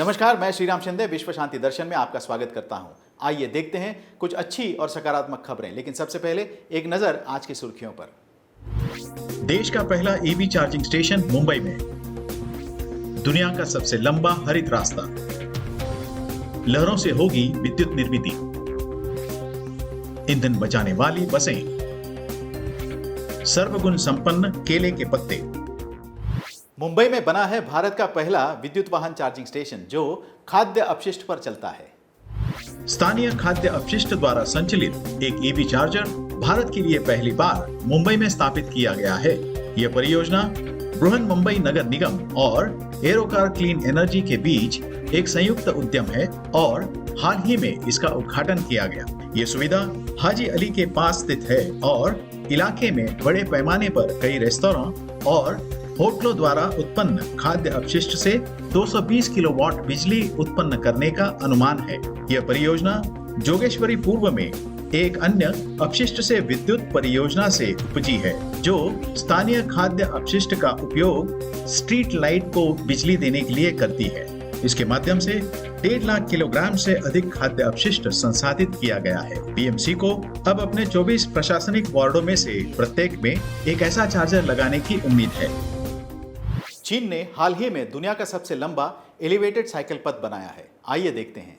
नमस्कार, मैं श्रीराम शिंदे विश्व शांति दर्शन में आपका स्वागत करता हूं। आइए देखते हैं कुछ अच्छी और सकारात्मक खबरें, लेकिन सबसे पहले एक नजर आज की सुर्खियों पर। देश का पहला ईवी चार्जिंग स्टेशन मुंबई में। दुनिया का सबसे लंबा हरित रास्ता। लहरों से होगी विद्युत निर्मिति। ईंधन बचाने वाली बसें। सर्वगुण संपन्न केले के पत्ते। मुंबई में बना है भारत का पहला विद्युत वाहन चार्जिंग स्टेशन जो खाद्य अपशिष्ट पर चलता है। स्थानीय खाद्य अपशिष्ट द्वारा संचालित एक ईवी चार्जर भारत के लिए पहली बार मुंबई में स्थापित किया गया है। यह परियोजना बृहन मुंबई नगर निगम और एरोकार क्लीन एनर्जी के बीच एक संयुक्त उद्यम है और हाल ही में इसका उद्घाटन किया गया। यह सुविधा हाजी अली के पास स्थित है और इलाके में बड़े पैमाने पर कई रेस्तरां और होटलों द्वारा उत्पन्न खाद्य अपशिष्ट से 220 किलोवाट बिजली उत्पन्न करने का अनुमान है। यह परियोजना जोगेश्वरी पूर्व में एक अन्य अपशिष्ट से विद्युत परियोजना से उपजी है, जो स्थानीय खाद्य अपशिष्ट का उपयोग स्ट्रीट लाइट को बिजली देने के लिए करती है। इसके माध्यम से 1.5 लाख किलोग्राम से अधिक खाद्य अपशिष्ट संसाधित किया गया है। बीएमसी को अब अपने 24 प्रशासनिक वार्डों में से प्रत्येक में एक ऐसा चार्जर लगाने की उम्मीद है। चीन ने हाल ही में दुनिया का सबसे लंबा एलिवेटेड साइकिल पथ बनाया है। आइए देखते हैं।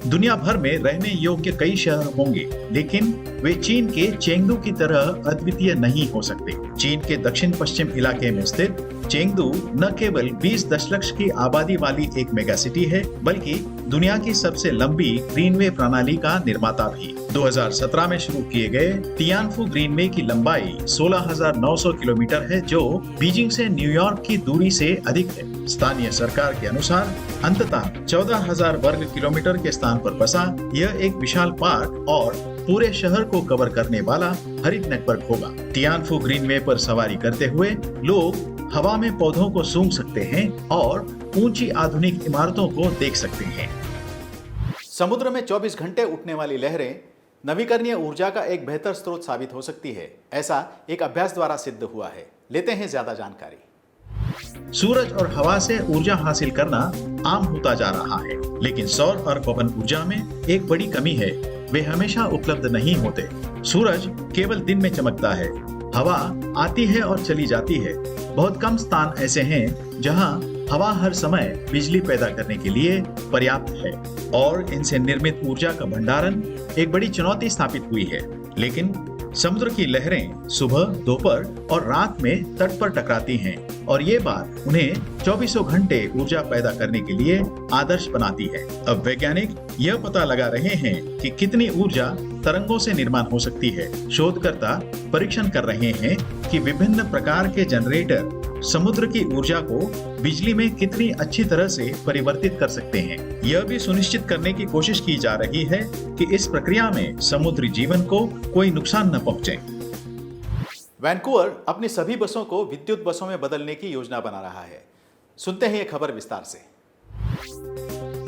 दुनिया भर में रहने योग्य कई शहर होंगे, लेकिन वे चीन के चेंगडू की तरह अद्वितीय नहीं हो सकते। चीन के दक्षिण पश्चिम इलाके में स्थित चेंगडू न केवल 20 दशलक्ष की आबादी वाली एक मेगा सिटी है, बल्कि दुनिया की सबसे लंबी ग्रीनवे प्रणाली का निर्माता भी। 2017 में शुरू किए गए तियानफू ग्रीनवे की लंबाई 16,900 किलोमीटर है, जो बीजिंग से न्यूयॉर्क की दूरी से अधिक है। स्थानीय सरकार के अनुसार अंततः 14,000 वर्ग किलोमीटर के स्थान पर बसा यह एक विशाल पार्क और पूरे शहर को कवर करने वाला हरित नेटवर्क होगा। तियानफू ग्रीनवे पर सवारी करते हुए लोग हवा में पौधों को सूंघ सकते हैं और ऊंची आधुनिक इमारतों को देख सकते हैं। समुद्र में 24 घंटे उठने वाली लहरें नवीकरणीय ऊर्जा का एक बेहतर स्रोत साबित हो सकती है, ऐसा एक अभ्यास द्वारा सिद्ध हुआ है। लेते हैं ज्यादा जानकारी। सूरज और हवा से ऊर्जा हासिल करना आम होता जा रहा है, लेकिन सौर और पवन ऊर्जा में एक बड़ी कमी है, वे हमेशा उपलब्ध नहीं होते। सूरज केवल दिन में चमकता है, हवा आती है और चली जाती है। बहुत कम स्थान ऐसे हैं जहां हवा हर समय बिजली पैदा करने के लिए पर्याप्त है और इनसे निर्मित ऊर्जा का भंडारण एक बड़ी चुनौती स्थापित हुई है। लेकिन समुद्र की लहरें सुबह, दोपहर और रात में तट पर टकराती हैं और ये बात उन्हें 24 घंटे ऊर्जा पैदा करने के लिए आदर्श बनाती है। अब वैज्ञानिक यह पता लगा रहे हैं कि कितनी ऊर्जा तरंगों से निर्माण हो सकती है। शोधकर्ता परीक्षण कर रहे हैं कि विभिन्न प्रकार के जनरेटर समुद्र की ऊर्जा को बिजली में कितनी अच्छी तरह से परिवर्तित कर सकते हैं। यह भी सुनिश्चित करने की कोशिश की जा रही है कि इस प्रक्रिया में समुद्री जीवन को कोई नुकसान न पहुंचे। वैंकूवर अपनी सभी बसों को विद्युत बसों में बदलने की योजना बना रहा है। सुनते हैं ये खबर विस्तार से।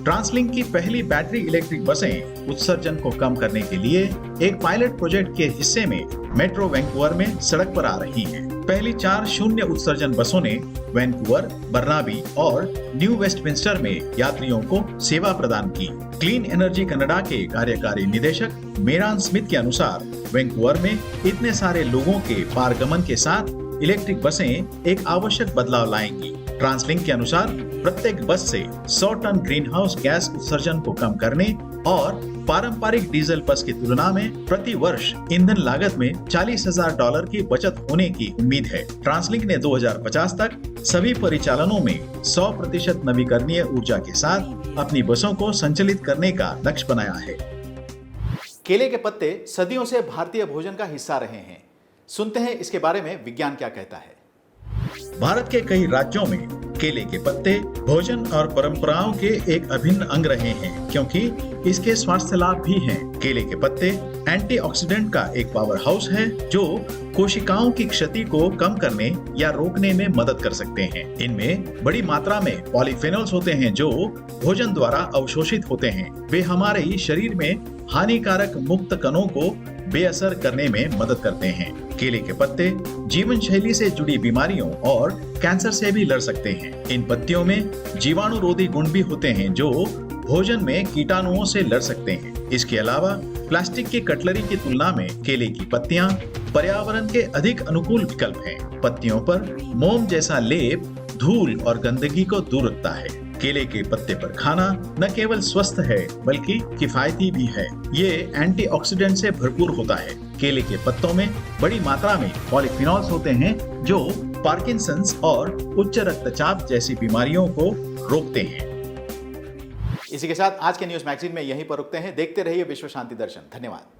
ट्रांसलिंक की पहली बैटरी इलेक्ट्रिक बसें उत्सर्जन को कम करने के लिए एक पायलट प्रोजेक्ट के हिस्से में मेट्रो वैंकूवर में सड़क पर आ रही हैं। पहली 4 शून्य उत्सर्जन बसों ने वैंकूवर, बर्नाबी और न्यू वेस्टमिंस्टर में यात्रियों को सेवा प्रदान की। क्लीन एनर्जी कनाडा के कार्यकारी निदेशक मेरान स्मिथ के अनुसार वैंकूवर में इतने सारे लोगों के पारगमन के साथ इलेक्ट्रिक बसें एक आवश्यक बदलाव लाएंगी। ट्रांसलिंक के अनुसार प्रत्येक बस से 100 टन ग्रीन हाउस गैस उत्सर्जन को कम करने और पारंपरिक डीजल बस की तुलना में प्रति वर्ष ईंधन लागत में $40,000 की बचत होने की उम्मीद है। ट्रांसलिंक ने 2050 तक सभी परिचालनों में 100% नवीकरणीय ऊर्जा के साथ अपनी बसों को संचालित करने का लक्ष्य बनाया है। केले के पत्ते सदियों से भारतीय भोजन का हिस्सा रहे हैं। सुनते हैं इसके बारे में विज्ञान क्या कहता है। भारत के कई राज्यों में केले के पत्ते भोजन और परंपराओं के एक अभिन्न अंग रहे हैं, क्योंकि इसके स्वास्थ्य लाभ भी हैं। केले के पत्ते एंटीऑक्सीडेंट का एक पावर हाउस है जो कोशिकाओं की क्षति को कम करने या रोकने में मदद कर सकते हैं। इनमें बड़ी मात्रा में पॉलीफेनोल्स होते हैं जो भोजन द्वारा अवशोषित होते हैं। वे हमारे शरीर में हानिकारक मुक्त कणों को बेअसर करने में मदद करते हैं। केले के पत्ते जीवन शैली से जुड़ी बीमारियों और कैंसर से भी लड़ सकते हैं। इन पत्तियों में जीवाणुरोधी गुण भी होते हैं जो भोजन में कीटाणुओं से लड़ सकते हैं। इसके अलावा प्लास्टिक की कटलरी की तुलना में केले की पत्तियां पर्यावरण के अधिक अनुकूल विकल्प हैं। पत्तियों पर मोम जैसा लेप धूल और गंदगी को दूर रखता है। केले के पत्ते पर खाना न केवल स्वस्थ है बल्कि किफायती भी है। ये एंटीऑक्सीडेंट से भरपूर होता है। केले के पत्तों में बड़ी मात्रा में पॉलीफिनॉल्स होते हैं जो पार्किंसंस और उच्च रक्तचाप जैसी बीमारियों को रोकते हैं। इसी के साथ आज के न्यूज मैगजीन में यहीं पर रुकते हैं। देखते रहिए विश्व शांति दर्शन। धन्यवाद।